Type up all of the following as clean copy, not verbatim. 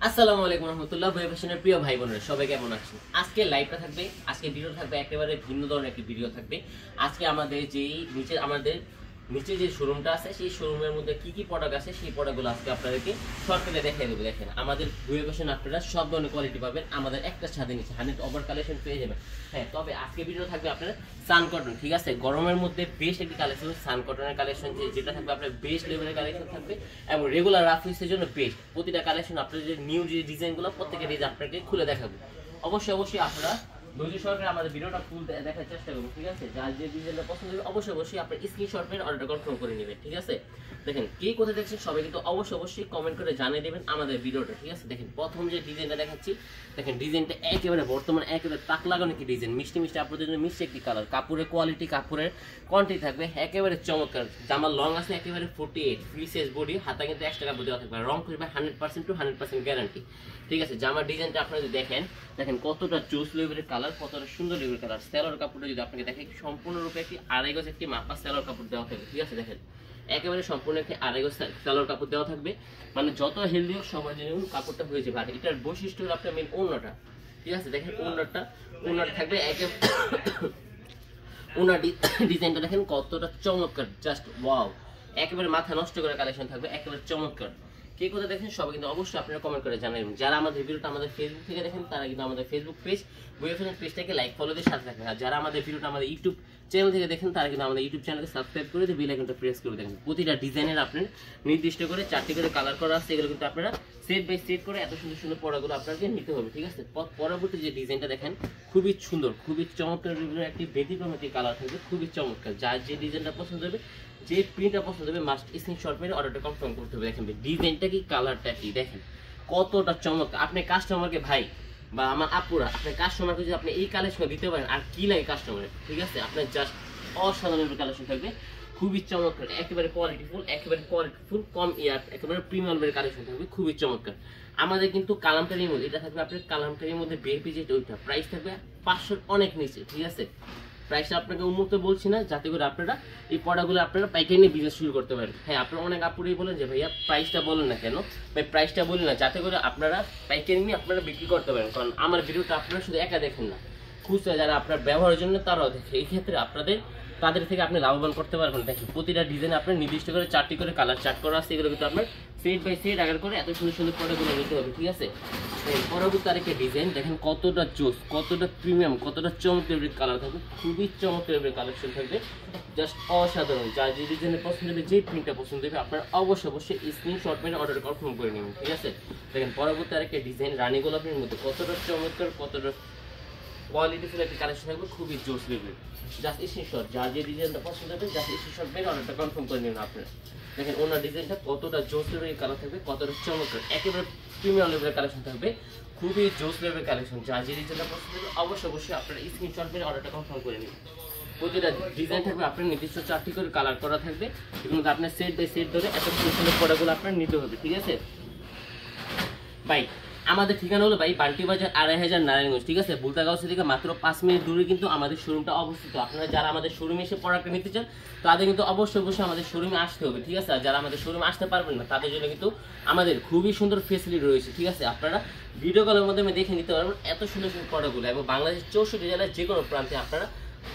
আসসালামু আলাইকুম রহমতুল্লাহ ভাই ফ্যাশনের প্রিয় ভাই বোনেরা সবাই কেমন আছেন। আজকে লাইভটা থাকবে, আজকে ভিডিও থাকবে একেবারে ভিন্ন ধরনের একটি ভিডিও থাকবে। আজকে আমাদের যেই নিচে যে শোরুমটা আছে সেই শোরুমের মধ্যে কি কি প্রোডাক্ট আছে সেই প্রোডাক্টগুলো আজকে আপনাদেরকে শর্টকাটে দেখিয়ে দেবো। দেখেন আমাদের ভিডিও ফ্যাশন আপনারা সব ধরনের কোয়ালিটি পাবেন আমাদের একটা ছাদে নিচে 100 ওভার কালেকশন পেয়ে যাবেন। হ্যাঁ, তবে আজকে ভিডিও থাকবে আপনার সান কটন, ঠিক আছে, গরমের মধ্যে বেস্ট একটি কালেকশন সান কটনের কালেকশন, যেটা থাকবে আপনার বেস্ট লেভেলের কালেকশন থাকবে এবং রেগুলার রাফিসের জন্য বেস্ট। প্রতিটা কালেকশন আপনাদের যে নিউ যে ডিজাইনগুলো প্রত্যেকটা ডিজাইন আপনাকে খুলে দেখাবো। অবশ্যই আপনারা ধৈর্য সহকারে আমাদের ভিডিওটা ফুল দেখার চেষ্টা করবো, ঠিক আছে। যার যে ডিজাইনটা পছন্দ হবে অবশ্যই আপনার স্ক্রিনশট মেরে অর্ডার কনফার্ম করে নেবেন, ঠিক আছে। দেখেন কে কোথায় দেখছেন সবাই কিন্তু অবশ্যই কমেন্ট করে জানিয়ে দেবেন আমাদের ভিডিওটা, ঠিক আছে। দেখেন প্রথম যে ডিজাইনটা দেখাচ্ছি, দেখেন ডিজাইনটা একেবারে বর্তমান একেবারে তাক লাগানো কি ডিজাইন, মিষ্টি আপনাদের জন্য মিষ্টি একটি কালার, কাপড়ের কোয়ালিটি কাপড়ের কোয়ান্টিটি থাকবে একেবারে চমৎকার। জামার লং আছে একেবারে 48, ফ্রি সাইজ বডি, হাতা কিন্তু এক্সট্রা কাপড় দেওয়া থাকবে, রং করবে 100% টু 100% গ্যারান্টি, ঠিক আছে। জামার ডিজাইনটা আপনারা যদি দেখেন কতটা জোস লেভেলের কালার, কতটা সুন্দর লেভেলের কালার। সেলর কাপড়টা যদি আপনাকে দেখেন সম্পূর্ণরূপে একটি 2.5 গজ একটি মাপা সেলর কাপড় দেওয়া থাকবে, ঠিক আছে। দেখেন একেবারে সম্পূর্ণ একটি 2.5 গজ সেলর কাপড় দেওয়া থাকবে, মানে যত হেলদি হোক সবার জন্য কাপড়টা হয়ে যাবে। আর এটার বৈশিষ্ট্য হলো আপনার মেন ওড়নাটা, ঠিক আছে। দেখেন ওড়নাটা থাকবে ওড়নার ডিজাইনটা দেখেন কতটা চমৎকার, জাস্ট ওয়াও, একেবারে মাথা নষ্ট করে কালেকশন থাকবে, একেবারে চমৎকার। কে কোথায় দেখেন সবাই কিন্তু অবশ্যই আপনারা কমেন্ট করে জানাবেন। যারা আমাদের ভিডিওটা আমাদের ফেসবুক থেকে দেখেন তারা কিন্তু আমাদের ফেসবুক পেজ বুয়া ফ্যাশন পেজটাকে লাইক ফলো দিয়ে সাথে থাকবেন। আর যারা আমাদের ভিডিওটা আমাদের ইউটিউব চ্যানেল থেকে দেখেন তারা কিন্তু আমাদের ইউটিউব চ্যানেলকে সাবস্ক্রাইব করে দিয়ে বেল আইকনটা প্রেস করে দেখেন। প্রতিটা ডিজাইনের আপনার নির্দিষ্ট করে 4টি করে কালার করা আছে, এগুলো কিন্তু আপনারা সেট বাই সেট করে এত সুন্দর সুন্দর পড়াগুলো আপনাকে নিতে হবে, ঠিক আছে। পরবর্তী যে ডিজাইনটা দেখেন খুবই সুন্দর, খুবই চমৎকার, একটি ব্যতিক্রম একটি কালার থাকবে, খুবই চমৎকার। যার যে ডিজাইনটা পছন্দ হবে, যে প্রিন্টটা পছন্দ হবে মাস্ট স্ক্রিনশট মেরে অর্ডারটা কনফার্ম করতে হবে। দেখেন ডিজাইনটা কি, কালারটা কি, দেখেন কতটা চমৎকার। আপনি কাস্টমারকে ভাই বা আমার আপুরা, আপনার কাস্টমারকে যদি আপনি এই কালেকশন দিতে পারেন আর কি লাগে কাস্টমারের, ঠিক আছে। আপনার জাস্ট অসাধারণ কালেকশন থাকবে, খুবই চমৎকার, একেবারে কোয়ালিটিফুল কম ইয়ার, একেবারে প্রিমিয়াম লেভেলের কালেকশন থাকবে, খুবই চমৎকার। আমাদের কিন্তু কালামকারীর মধ্যে এটা থাকবে আপনার কালামকারীর মধ্যে বেপি যেটা ওইটা প্রাইস থাকবে 500 অনেক নিচে, ঠিক আছে। প্রাইসটা আপনাকে উন্মুক্ত বলছি না, যাতে করে আপনারা এই প্রোডাক্টগুলো আপনারা পাইকারি নিয়ে বিজনেস শুরু করতে পারেন। হ্যাঁ, আপনারা অনেক আপুরেই বলেন যে ভাইয়া প্রাইসটা বলেন না কেন, ভাই প্রাইসটা বলি না যাতে করে আপনারা পাইকারি নিয়ে আপনারা বিক্রি করতে পারেন। কারণ আমার ভিডিওটা আপনারা শুধু একা দেখেন না, খুচরা যারা আপনার ব্যবহারের জন্য তারাও দেখে, এই ক্ষেত্রে তাদের থেকে আপনি লাভবান করতে পারবেন। দেখেন প্রতিটা ডিজাইন আপনার নির্দিষ্ট করে 4টি করে কালার চার্ট করা আছে, এগুলো কিন্তু আপনার সেট বাই সেট আগার করে এত সুন্দর সুন্দর প্রোডাক্টগুলো নিতে হবে, ঠিক আছে। পরবর্তী আরেকটা ডিজাইন দেখেন কতটা জোস, কতটা প্রিমিয়াম, কতটা চমৎকার কালার থাকবে, খুবই চমৎকার কালেকশন থাকবে, জাস্ট অসাধারণ। যার যে ডিজাইনের পছন্দ হবে, যে প্রিন্টটা পছন্দ হবে আপনারা অবশ্যই স্ক্রিনশট মেরে অর্ডার কনফার্ম করে নেবেন, ঠিক আছে। দেখেন পরবর্তী আরেকটা ডিজাইন রানী গোলাপের মধ্যে কতটা চমৎকার, কতটা কোয়ালিটিফুল একটা কালেকশন থাকবে, খুবই জোস লেভেল। জাস্ট স্ক্রিনশট, যার যে ডিজাইনটা পছন্দ হবে জাস্ট স্ক্রিনশট মেরে অর্ডারটা কনফার্ম করে নেবেন আপনারা। দেখেন ওনার ডিজাইনটা কতটা জোস লেভেলের কালার থাকবে, কতটা চমৎকার, একেবারে প্রিমিয়াম লেভেলের কালেকশন থাকবে, খুবই জোস লেভেলের কালেকশন। যার যে ডিজাইনটা পছন্দ হবে অবশ্যই আপনারা স্ক্রিনশট মেরে অর্ডারটা কনফার্ম করে নেবেন। প্রতিটা ডিজাইন থাকবে আপনার নির্দিষ্ট 4টি করে কালার করা থাকবে, এগুলো আপনার সেট বাই সেট ধরে এত সুন্দর সুন্দর প্রোডাক্টগুলো আপনার নিতে হবে, ঠিক আছে ভাই। আমাদের ঠিকানা হলো ভাই বান্টি বাজার 2500 নারায়ণগঞ্জ, ঠিক আছে। বুলতাগাঁও থেকে মাত্র 5 মিনিট দূরে কিন্তু আমাদের শোরুমটা অবস্থিত। আপনারা যারা আমাদের শোরুমে এসে প্রোডাক্টটা নিতে চান তাদের কিন্তু অবশ্যই আমাদের শোরুমে আসতে হবে, ঠিক আছে। আর যারা আমাদের শোরুমে আসতে পারবেন না তাদের জন্য কিন্তু আমাদের খুবই সুন্দর ফেসিলিটি রয়েছে, ঠিক আছে। আপনারা ভিডিও কলের মাধ্যমে দেখে নিতে পারবেন এত সুন্দর সুন্দর প্রোডাক্টগুলো, এবং বাংলাদেশের 64 জেলার যে কোনো প্রান্তে আপনারা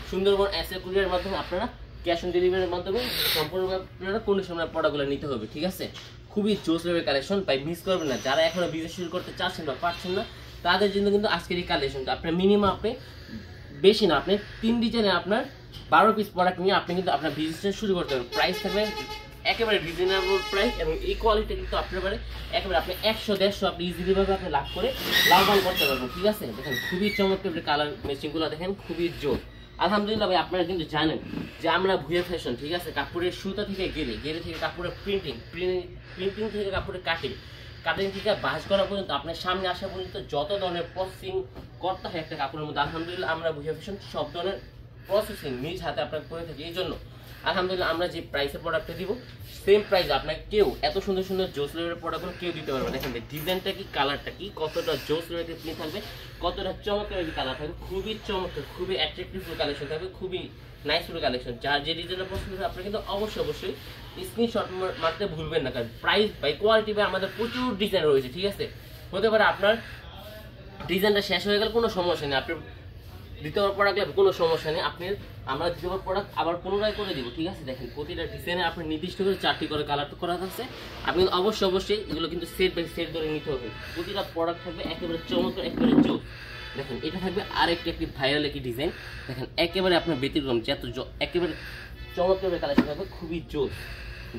সুন্দরবন এসএ কুরিয়ারের মাধ্যমে আপনারা ক্যাশ অন ডেলিভারির মাধ্যমে সম্পূর্ণ আপনারা কন্ডিশনে প্রোডাক্টগুলো নিতে হবে, ঠিক আছে। খুবই জোস লেভেলের কালেকশন, ভাই মিস করবেন না। যারা এখনো বিজনেস শুরু করতে চাচ্ছেন বা পারছেন না তাদের জন্য কিন্তু আজকের এই কালেকশনটা আপনার মিনিমাম আপনি বেশি না, আপনি 3 ডিজাইনে আপনার 12 পিস প্রোডাক্ট নিয়ে আপনি কিন্তু আপনার বিজনেস শুরু করতে পারেন। প্রাইস থাকবে একেবারে রিজনেবল প্রাইস, এবং এই কোয়ালিটি কিন্তু আপনার একেবারে আপনি 100-150 আপনি ইজিলি ভাবে আপনি লাভ করে লাভবান করতে পারবেন, ঠিক আছে। দেখেন খুবই চমৎকার কালার ম্যাচিংগুলো দেখেন, খুবই জোর। আলহামদুলিল্লাহ ভাই, আপনারা কিন্তু জানেন যে আমরা ভুয়া ফ্যাশন, ঠিক আছে, কাপড়ের সুতা থেকে গেরে থেকে কাপড়ের প্রিন্টিং থেকে কাপড়ের কাটিং থেকে বাস করা পর্যন্ত আপনার সামনে আসা পর্যন্ত যত ধরনের প্রসেসিং করতে হয় একটা কাপড়ের মধ্যে, আলহামদুলিল্লাহ আমরা ভুয়া ফ্যাশন সব ধরনের প্রসেসিং নিজ হাতে আপনার করে থাকি। এই জন্য আলহামদুলিল্লাহ আমরা যে প্রাইসে প্রোডাক্টটা দিব সেম প্রাইস আপনাকে কেউ এত সুন্দর সুন্দর জোস লেভেলের প্রোডাক্টগুলো কেউ দিতে পারবে। দেখেন ডিজাইনটা কি, কালারটা কি, কতটা জোস লেভেলের প্রিন্ট থাকবে, কতটা চমৎকার কালার থাকবে, খুবই চমৎকার, খুবই অ্যাট্রাকটিভ কালেকশন থাকবে, খুবই নাইস কালেকশন। যার যে ডিজাইনটা পছন্দ হবে আপনি কিন্তু অবশ্যই স্ক্রিনশট মারতে ভুলবেন না, কারণ প্রাইস বাই কোয়ালিটি বাই আমাদের প্রচুর ডিজাইন রয়েছে, ঠিক আছে। হতে পারে আপনার ডিজাইনটা শেষ হয়ে গেল, কোনো সমস্যা নেই, আপনার দ্বিতীয়বার প্রোডাক্ট লাগবে, কোনো সমস্যা নেই, আপনি আমরা দ্বিতীয়বার প্রোডাক্ট আবার পুনরায় করে দিব, ঠিক আছে। দেখেন প্রতিটা ডিজাইনে আপনার নির্দিষ্ট করে 4টি করে কালার করা থাকছে, আপনি অবশ্যই এগুলো কিন্তু সেট বাই সেট ধরে নিতে হবে। প্রতিটা প্রোডাক্ট থাকবে একেবারে চমৎকার, একেবারে জোর। দেখেন এটা থাকবে আরেকটি একটি ভাইরাল একটি ডিজাইন, দেখেন একেবারে আপনার ব্যতিক্রম, একেবারে চমৎকার কালেকশন থাকবে, খুবই জোর।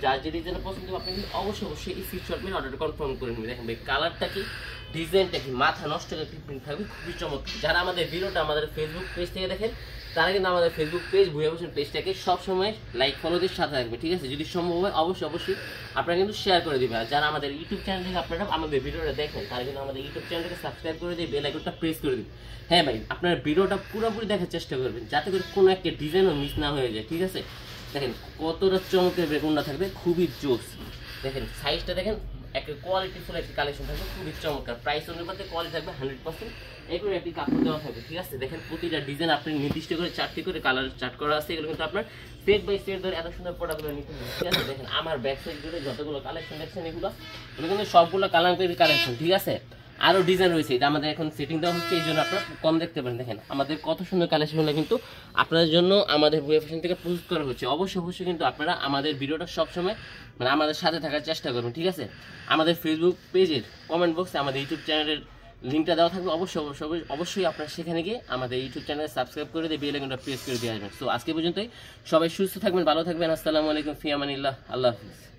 যার যে ডিজাইনের পছন্দ হবে আপনি কিন্তু অবশ্যই এই স্ক্রিনশট মেরে অর্ডারটা কনফার্ম করে নেবেন। দেখেন ভাই কালারটা কি, ডিজাইনটা কি, মাথা নষ্ট করে প্রিন্ট থাকবে, খুবই চমৎকার। যারা আমাদের ভিডিওটা আমাদের ফেসবুক পেজ থেকে দেখেন তারা কিন্তু আমাদের ফেসবুক পেজ ভুয়া ফ্যাশন পেজটাকে সবসময় লাইক ফলো দিয়ে সাথে থাকবে, ঠিক আছে। যদি সম্ভব হয় অবশ্যই আপনারা কিন্তু শেয়ার করে দিবেন। আর যারা আমাদের ইউটিউব চ্যানেল থেকে আপনারা আমাদের ভিডিওটা দেখেন তারা কিন্তু আমাদের ইউটিউব চ্যানেলটাকে সাবস্ক্রাইব করে দিয়ে বেল আইকনটা প্রেস করে দিবেন। হ্যাঁ ভাই, আপনারা ভিডিওটা পুরোপুরি দেখার চেষ্টা করবেন যাতে করে কোনো একটা ডিজাইনও মিস না হয়ে যায়, ঠিক আছে। দেখেন কতটা চমৎকার বেগুনটা থাকবে, খুবই জোস। দেখেন সাইজটা দেখেন, একটা কোয়ালিটি ফুল একটি কালেকশন থাকবে, খুবই চমৎকার। প্রাইস অনুপাতে কোয়ালিটি থাকবে 100%, এগুলো একটি কাপড় দেওয়া থাকবে, ঠিক আছে। দেখেন প্রতিটা ডিজাইন আপনি নির্দিষ্ট করে 4টি করে কালার চার্ট করা আছে, এগুলো কিন্তু আপনার সেট বাই সেট ধরে এত সুন্দর প্রোডাক্টগুলো নিতে হবে, ঠিক আছে। দেখেন আমার ব্যাক সাইড জুড়ে যতগুলো কালেকশন দেখছেন এগুলো কিন্তু সবগুলো কালার কালেকশন, ঠিক আছে। আরও ডিজাইন রয়েছে, এটা আমাদের এখন সেটিং দেওয়া হচ্ছে, এই জন্য আপনারা কম দেখতে পারেন। দেখেন আমাদের কত সুন্দর কালেকশনগুলো কিন্তু আপনাদের জন্য আমাদের ভুয়া ফ্যাশন থেকে প্রস্তুত করা হচ্ছে। অবশ্যই কিন্তু আপনারা আমাদের ভিডিওটা সবসময় মানে আমাদের সাথে থাকার চেষ্টা করুন, ঠিক আছে। আমাদের ফেসবুক পেজের কমেন্ট বক্সে আমাদের ইউটিউব চ্যানেলের লিঙ্কটা দেওয়া থাকবে, অবশ্যই আপনারা সেখানে গিয়ে আমাদের ইউটিউব চ্যানেল সাবস্ক্রাইব করে দিয়ে বেল আইকনটা প্রেস করে দিয়ে আসবেন। সো আজকে পর্যন্তই, সবাই সুস্থ থাকবেন, ভালো থাকবেন, আসসালামু আলাইকুম, ফি আমানিল্লাহ, আল্লাহ হাফিজ।